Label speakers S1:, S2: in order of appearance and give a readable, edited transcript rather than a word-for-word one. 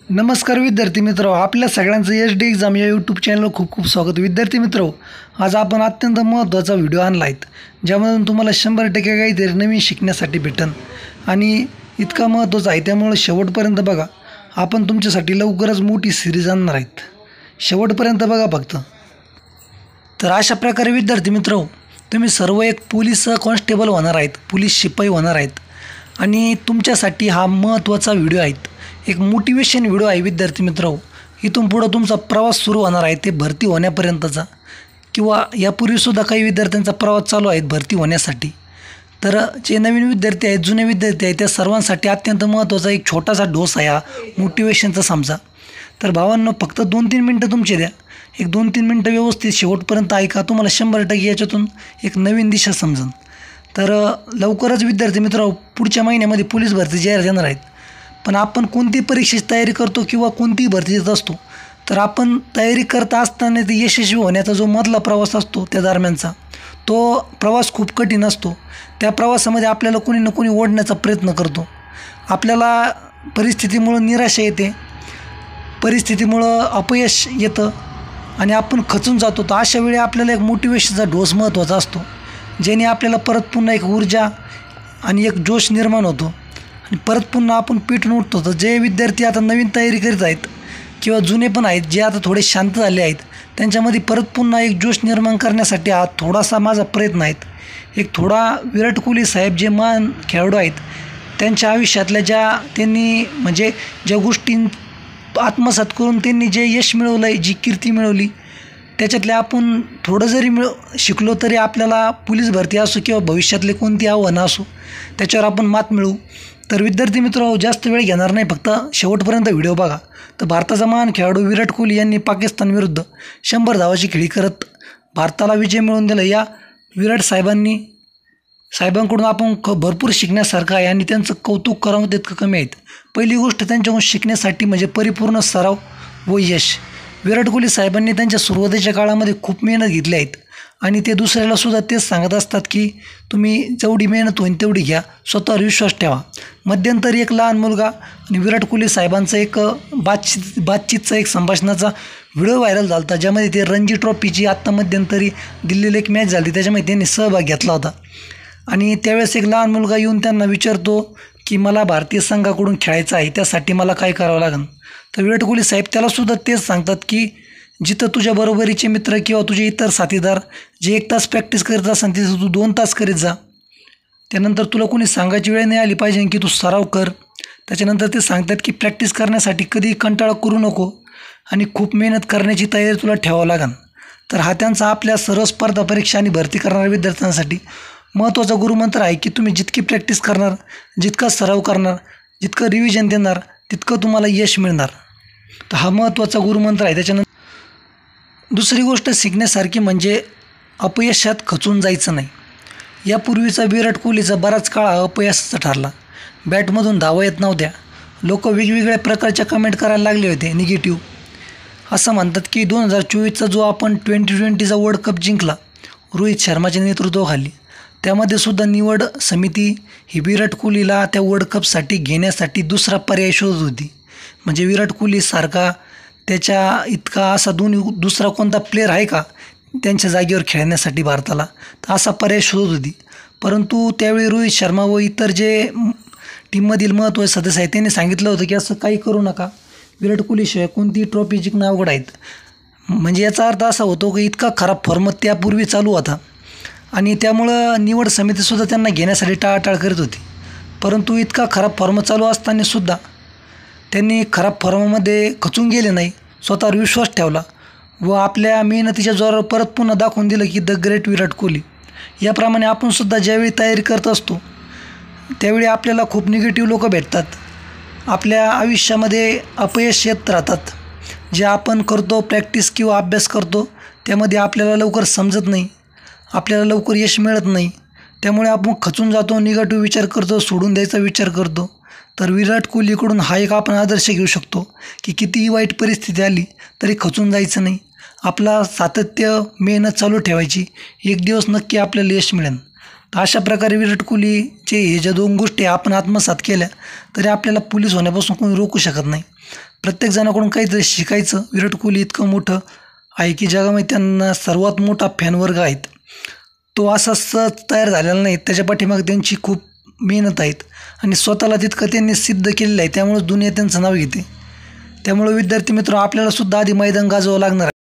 S1: नमस्कार विद्यार्थी मित्र, आपल्या सगळ्यांचं HD एक्झाम या यूट्यूब चॅनलवर खूप खूप स्वागत. विद्यार्थी मित्र, आज आपण अत्यंत महत्त्वाचा व्हिडिओ आणला आहे, ज्यामधून तुम्हाला 100% काहीतरी नवीन शिकण्यासाठी भेटेल आणि इतका महत्त्वाचा आहे, त्यामुळे शेवटपर्यंत बघा. आपण तुमच्यासाठी लवकरच मोठी सिरीज आणणार आहेत, शेवटपर्यंत बघा फक्त. तर अशा प्रकारे विद्यार्थी मित्र, तुम्ही सर्व एक पोलीस कॉन्स्टेबल होणार आहेत, पोलीस शिपाई होणार आहेत आणि तुमच्यासाठी हा महत्त्वाचा व्हिडिओ आहे. एक मोटिवेशन व्हिडिओ आहे विद्यार्थी मित्र. इथून पुढं तुमचा प्रवास सुरू होणार आहे, ते भरती होण्यापर्यंतचा, किंवा यापूर्वीसुद्धा काही विद्यार्थ्यांचा प्रवास चालू आहे भरती होण्यासाठी. तर जे नवीन विद्यार्थी आहेत, जुने विद्यार्थी आहेत, त्या सर्वांसाठी अत्यंत महत्त्वाचा एक छोटासा डोस आहे हा मोटिवेशनचा समजा. तर भावांनो, फक्त 2-3 मिनटं तुमचे द्या, एक 2-3 मिनटं व्यवस्थित शेवटपर्यंत ऐका, तुम्हाला 100% याच्यातून एक नवीन दिशा समजेल. तर लवकरच विद्यार्थी मित्र, पुढच्या महिन्यामध्ये पोलीस भरती जाहीर झाणार आहेत. पण आपण कोणती परीक्षेची तयारी करतो किंवा कोणतीही भरती देत असतो, तर आपण तयारी करत असताना ते यशस्वी होण्याचा जो मधला प्रवास असतो त्या दरम्यानचा, तो प्रवास खूप कठीण असतो. त्या प्रवासामध्ये आपल्याला कोणी ना कोणी ओढण्याचा प्रयत्न करतो. आपल्याला परिस्थितीमुळं निराशा येते, परिस्थितीमुळं अपयश येतं आणि आपण खचून जातो. तर अशा वेळी आपल्याला एक मोटिवेशनचा डोस महत्त्वाचा असतो, ज्याने आपल्याला परत पुन्हा एक ऊर्जा आणि एक जोश निर्माण होतो आणि परत पुन्हा आपण पेटून उठतो. तर जे विद्यार्थी आता नवीन तयारी करीत आहेत किंवा जुने पण आहेत, जे आता थोडे शांत झाले आहेत, त्यांच्यामध्ये परत पुन्हा एक जोश निर्माण करण्यासाठी हा थोडासा माझा प्रयत्न आहे. एक थोडा विराट कोहली साहेब जे महान खेळाडू आहेत, त्यांच्या आयुष्यातल्या ज्या गोष्टी आत्मसात करून त्यांनी जे यश मिळवलं आहे, जी कीर्ती मिळवली, त्याच्यातल्या आपण थोडं जरी शिकलो तरी आपल्याला पोलीस भरती असो किंवा भविष्यातले कोणती आव्हानं असो, त्याच्यावर आपण मात मिळवू. तर विद्यार्थी मित्र, जास्त वेळ घेणार नाही, फक्त शेवटपर्यंत व्हिडिओ बघा. तर भारताचा महान खेळाडू विराट कोहली यांनी पाकिस्तानविरुद्ध 100 धावाची खेळी करत भारताला विजय मिळवून दिला. या विराट साहेबांकडून आपण भरपूर शिकण्यासारखं आहे आणि त्यांचं कौतुक करावं तितकं कमी आहेत. पहिली गोष्ट त्यांच्याकडून शिकण्यासाठी म्हणजे परिपूर्ण सराव व यश. विराट कोहली साहेबांनी त्यांच्या सुरुवातीच्या काळामध्ये खूप मेहनत घेतली आहेत आणि ते दुसऱ्यालासुद्धा तेच सांगत असतात की तुम्ही जेवढी मेहनत होईल तेवढी घ्या, स्वतःवर विश्वास ठेवा. मध्यंतरी एक लहान मुलगा आणि विराट कोहली साहेबांचा एक बातचीतचा एक संभाषणाचा व्हिडिओ व्हायरल झाला होता, ज्यामध्ये ते रणजी ट्रॉफीची आत्ता मध्यंतरी दिल्लीला एक मॅच झाली, त्याच्यामध्ये त्यांनी सहभाग घेतला होता. आणि त्यावेळेस एक लहान मुलगा येऊन त्यांना विचारतो की मला भारतीय संघाकडून खेळायचं आहे, त्यासाठी मला काय करावं लागेल. तर विराट कोहली साहेब त्यालासुद्धा तेच सांगतात की जिथं तुझ्या बरोबरीचे मित्र किंवा तुझे इतर साथीदार जे 1 तास प्रॅक्टिस करत असेल, तिथं तू 2 तास करीत जा. त्यानंतर तुला कोणी सांगायची वेळ नाही आली पाहिजे की तू सराव कर. त्याच्यानंतर ते सांगतात की प्रॅक्टिस करण्यासाठी कधी कंटाळा करू नको आणि खूप मेहनत करण्याची तयारी तुला ठेवावं लागेल. तर हा त्यांचा आपल्या सर्व स्पर्धा परीक्षा आणि भरती करणाऱ्या विद्यार्थ्यांसाठी महत्त्वाचा गुरुमंत्र आहे की तुम्ही जितकी प्रॅक्टिस करणार, जितका सराव करणार, जितकं रिव्हिजन देणार, तितकं तुम्हाला यश मिळणार. तर हा महत्त्वाचा गुरुमंत्र आहे. त्याच्यानंतर दुसरी गोष्ट शिकण्यासारखी म्हणजे अपयशात खचून जायचं नाही. यापूर्वीचा विराट कोहलीचा बराच काळ अपयशाचा ठरला. बॅटमधून धावा येत नव्हत्या, लोक वेगवेगळ्या प्रकारच्या कमेंट करायला लागले होते निगेटिव्ह. असं म्हणतात की 2024चा जो आपण T20चा वर्ल्ड कप जिंकला रोहित शर्माच्या नेतृत्वाखाली, त्यामध्ये सुद्धा निवड समिती ही विराट कोहलीला त्या वर्ल्ड कपसाठी घेण्यासाठी दुसरा पर्याय शोधत होती. म्हणजे विराट कोहलीसारखा त्याच्या इतका असा दुसरा कोणता प्लेअर आहे का त्यांच्या जागेवर खेळण्यासाठी भारताला, तर असा पर्याय शोधत होती. परंतु त्यावेळी रोहित शर्मा व इतर जे टीममधील महत्त्वाचे सदस्य आहेत त्यांनी सांगितलं होतं की असं काही करू नका, विराट कोहलीशिवाय कोणतीही ट्रॉफी जिंकणं अवघड आहेत. म्हणजे याचा अर्थ असा होतो की इतका खराब फॉर्म त्यापूर्वी चालू होता आणि त्यामुळं निवड समितीसुद्धा त्यांना घेण्यासाठी टाळाटाळ करीत होती. परंतु इतका खराब फॉर्म चालू असतानासुद्धा त्यांनी खराब फॉर्ममध्ये खचून गेले नाही, स्वतःवर विश्वास ठेवला व आपल्या मेहनतीच्या जोरावर परत पुन्हा दाखवून दिलं की द ग्रेट विराट कोहली. याप्रमाणे आपणसुद्धा ज्यावेळी तयारी करत असतो त्यावेळी आपल्याला खूप निगेटिव्ह लोक भेटतात. आपल्या आयुष्यामध्ये अपयश येत राहतात. जे आपण करतो प्रॅक्टिस किंवा अभ्यास करतो त्यामध्ये आपल्याला लवकर समजत नाही, आपल्याला लवकर यश मिळत नाही, त्यामुळे आपण खचून जातो, निगेटिव्ह विचार करतो, सोडून द्यायचा विचार करतो. तर विराट कोहलीकडून हा एक आपण आदर्श घेऊ शकतो की कितीही वाईट परिस्थिती आली तरी खचून जायचं नाही, आपला सातत्य मेहनत चालू ठेवायची, एक दिवस नक्की आपल्याला यश मिळेल. तर अशा प्रकारे विराट कोहलीचे हे ज्या 2 गोष्टी आपण आत्मसात केल्या तरी आपल्याला पोलीस होण्यापासून कोणी रोखू शकत नाही. प्रत्येकजणाकडून काहीतरी शिकायचं. विराट कोहली इतकं मोठं आहे की जगामध्ये त्यांना सर्वात मोठा फॅनवर्ग आहेत. तो असाच तयार झालेला नाही, त्याच्या पाठीमागे त्यांची खूप मेहनत आहेत आणि स्वतःला तितकं त्यांनी सिद्ध केलेलं आहे. त्यामुळे दुनिया त्यांचं नाव घेते. त्यामुळे विद्यार्थी मित्र आपल्याला सुद्धा आधी मैदान गाजवावं लागणार आहे.